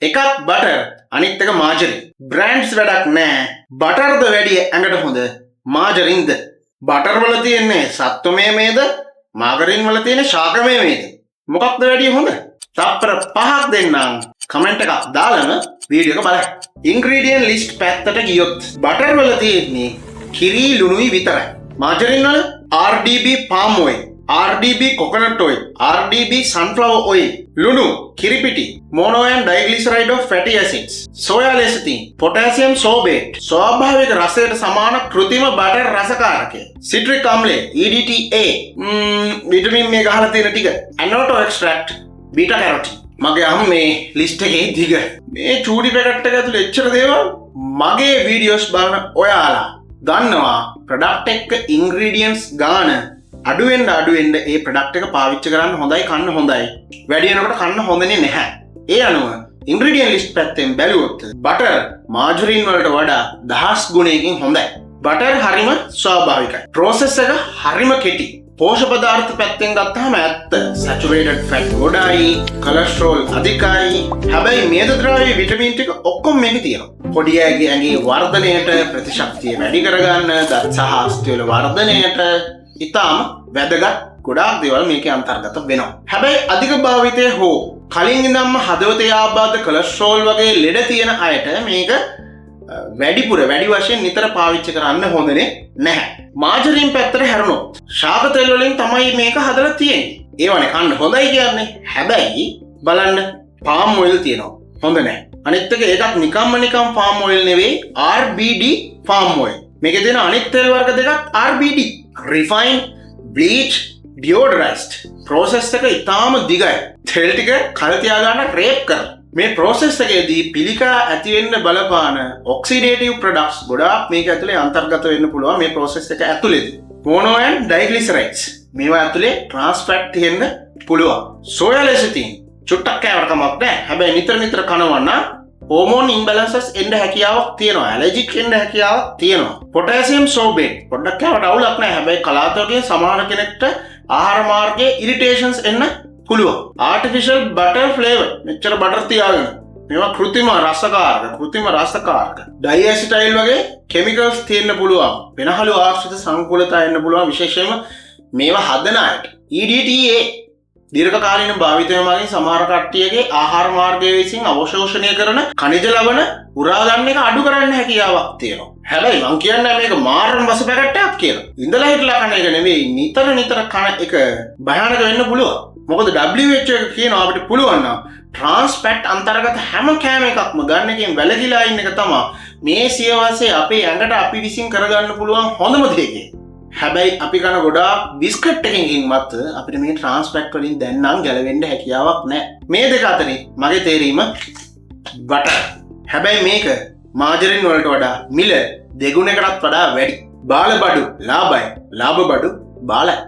එකක් බටර් අනිත් එක මාජරින්. බ්‍රෑන්ඩ්ස් වැඩක් නැහැ. බටර්ද වැඩි ඇඟට හොඳ මාජරින්ද? බටර් වල තියෙන්නේ සත්වමයමේද මාගරින් වල තියෙන ශාකමයමේද? මොකක්ද වැඩි හොඳ? තප්පර 5ක් දෙන්නම් කමෙන්ට් එකක් දාලම වීඩියෝ එක බලන්න. ඉන්ග්‍රීඩියන්ට් ලිස්ට් පැත්තට ගියොත් බටර් වල තියෙන්නේ කිරි ලුණුයි විතරයි. මාජරින් වල RDB palm oil, RDB coconut oil, RDB sunflower oil, ලුණු, කිරිපිටි, mono and diglyceride of fatty acids, soya lecithin, potassium sorbate, ස්වාභාවික රසයට සමාන කෘත්‍රිම බටර් රසකාරකය, citric අම්ලය, EDTA, විටමින් මේ ගහලා තියෙන ටික, annatto extract, beta carotene. මගේ අම්මේ ලිස්ට් එකේ දිග. මේ චූටි පැකට් එක ඇතුලේ එච්චර දේවල්. මගේ වීඩියෝස් බලන ඔයාලා දන්නවා ප්‍රොඩක්ට් එක ඉන්ග්‍රීඩියන්ට්ස් ගාන අඩුවෙන්ඩ ඒ ප්‍රඩක්් එක පාවිච්ච කරන්න හොඳයි කන්න හොඳයි වැඩියනකට කන්න හොඳනේ නැහැ. ඒ අනුව ඉන්ග්‍රීඩියන් ලිස්ට් පැත්තෙන් බැලුවොත් බටර් මාජරින් වලට වඩා 10 ගුණයකින් හොඳයි. බටර් හරිම ස්වාභාවිකයි. ප්‍රොසෙස් එක හරිම කෙටි. පෝෂක පදාර්ථ පැත්තෙන් ගත්තාම ඇත්ත සැචුරේටඩ් ෆැට් ගොඩයි, කොලෙස්ටරෝල් අධිකයි. හැබැයි මේද ද්‍රව්‍ය විටමින් ටික ඔක්කොම මේකේ තියෙනවා. පොඩි අයගේ ඇඟේ වර්ධනයට ප්‍රතිශක්තිය වැඩි කරගන්න, දත් සහ අස්ථි වල වර්ධනයට ඉතාම වැදගත් ගොඩාක් දේවල් මේකේ අන්තර්ගත වෙනවා. හැබැයි අධික භාවිතය හෝ කලින් ඉඳන්ම හදවතේ ආබාධ කොලෙස්ටරෝල් වගේ ලෙඩ තියෙන අයට මේක වැඩි වශයෙන් නිතර පාවිච්චි කරන්න හොඳනේ නැහැ. මාජරින් පැත්තට හැරුණොත් ශාක තෙල් වලින් තමයි මේක හදලා තියෙන්නේ. ඒවනේ කන්න හොඳයි කියන්නේ. හැබැයි බලන්න palm oil තියෙනවා. හොඳ නැහැ. අනිත් එක ඒකත් නිකම් palm oil නෙවෙයි RBD palm oil. මේකේ තියෙන අනිත් තෙල් වර්ග දෙකක් RBD. refined, bleach, deodorized. process එක ඉතාම දිගයි. තෙල් ටික කල් තියාගන්න රේප් කරලා. මේ process එකේදී පිළිකා ඇති වෙන්න බලපාන oxidative products ගොඩාක් මේක ඇතුලේ අන්තර්ගත වෙන්න පුළුවන් මේ process එක ඇතුලේදී. mono and diglycerides මේවා ඇතුලේ trans fat තියෙන්න පුළුවන්. soya lecithin චුට්ටක් කෑවට කමක් නැහැ. හැබැයි නිතර කනවා නම් හෝමෝන් ඉම්බැලන්සස් එන්න හැකියාවක් තියෙනවා. ඇලර්ජික් එන්න හැකියාවක් තියෙනවා. පොටෑසියම් සෝබේට් පොඩ්ඩක් කෑවට අවුලක් නැහැ. හැබැයි කලාතුරකින් සමහර කෙනෙක්ට ආහාර මාර්ගයේ ඉරිටේෂන්ස් එන්න පුළුවන්. ආටිෆිෂල් බටර් ෆ්ලේවර් මෙච්චර බටර් තියාගෙන මේවා කෘත්‍රිම රසකාරක ඩයිඇසිටයිල් වගේ කෙමිකල්ස් තියෙන්න පුළුවන්. වෙනහළු ආශ්‍රිත සංකූලතා එන්න පුළුවන්. විශේෂයෙන්ම මේවා හදන අයට EDTA දීර්ඝකාලීන භාවිතය මගින් සමහර කට්ටියගේ ආහාර මාර්ගය විසින් අවශෝෂණය කරන khනිජ ලවණ උරා ගන්න එක අඩු කරන්න හැකියාවක් තියෙනවා. හැබැයි මං කියන්නේ මේක මාරණ වස පැකට්ටයක් කියලා. ඉඳලා හිටලා කන එක නෙවෙයි නිතර කන එක භයානක වෙන්න පුළුවන්. මොකද WHO එක කියනවා අපිට පුළුවන් නම් trans fat අන්තර්ගත හැම කෑම එකක්ම ගන්න එකෙන් වැළකීලා ඉන්න එක තමයි මේ සියවසේ අපේ ඇඟට අපි විසින් කරගන්න පුළුවන් හොඳම දේ. හැබැයි අපි කන ගොඩාක් බිස්කට් එකකින් මත අපිට මේ trans fat වලින් දැන් නම් ගැලවෙන්න හැකියාවක් නැහැ. මේ දෙක අතරින් මගේ තේරීම බටර්. හැබැයි මේක මාජරින් වලට වඩා මිල දෙගුණයකටත් වඩා වැඩි. බාල බඩු ලාභයි, ලාභ බඩු බාලයි.